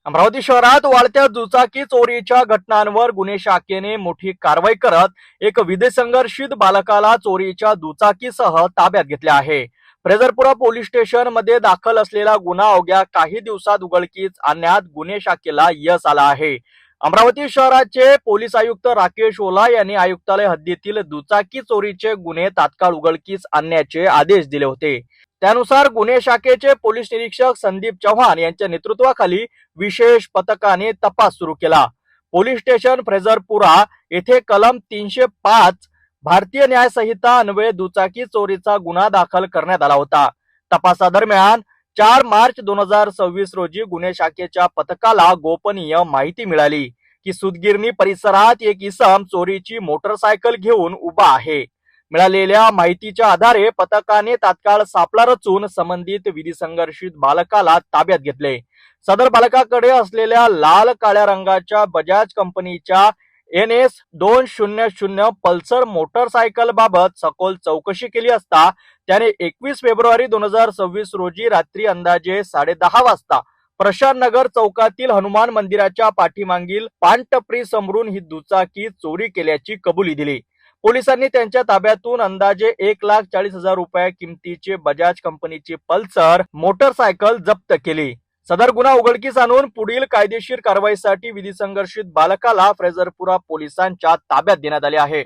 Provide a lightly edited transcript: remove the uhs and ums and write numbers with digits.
अमरावती शहरात वाढत्या दुचाकी चोरीच्या घटनांवर गुन्हे शाखेने मोठी कारवाई करत एक विधिसंघर्षित बालकाला चोरीच्या दुचाकीसह ताब्यात घेतले आहे। फ्रेझरपुरा पोलीस स्टेशन मध्ये दाखल असलेला गुन्हा अवघ्या काही दिवसात उघडकीस आणण्यात गुन्हे शाखेला यश आला आहे। अमरावती शहराचे पोलीस आयुक्त राकेश ओला यांनी आयुक्तालय हद्दीतील दुचाकी चोरीचे गुन्हे तात्काळ उघडकीस आणण्याचे आदेश दिले होते। त्यानुसार गुन्हे शाखेचे पोलीस निरीक्षक संदीप चव्हाण यांच्या नेतृत्वाखाली विशेष पथकाने तपास सुरू केला। पोलीस स्टेशन फ्रेझरपुरा येथे कलम 305 भारतीय न्याय संहिता अन्वये दुचाकी चोरीचा गुन्हा दाखल करण्यात आला होता। तपासादरम्यान 4 मार्च 2026 रोजी गुन्हे शाखेच्या पथकाला गोपनीय माहिती मिळाली की सुतगिरणी परिसरात एक इसम चोरीची मोटरसायकल घेऊन उभा आहे। मिळालेल्या माहितीच्या आधारे पथकाने तात्काळ सापळा रचून संबंधित विधिसंघर्षित बालकाला ताब्यात घेतले। सदर बालकाकडे असलेल्या लाल काळ्या रंगाच्या बजाज कंपनीच्या NS 200 पल्सर मोटरसायकल बाबत सखोल चौकशी केली असता त्याने 21 फेब्रुवारी 2026 रोजी रात्री अंदाजे 10:30 वाजता प्रशांत नगर चौकातील हनुमान मंदिराच्या पाठीमागील पानटपरी समरून ही दुचाकी चोरी केल्याची कबुली दिली। पोलिसांनी त्यांच्या ताब्यातून अंदाजे 1,40,000 रुपये किमतीचे बजाज कंपनीची पल्सर मोटरसायकल जप्त केली। सदर गुन्हा उघडकीस आणून पुढील कायदेशीर कारवाईसाठी विधिसंघर्षित बालकाला फ्रेझरपुरा पोलिसांच्या ताब्यात देण्यात आले आहे।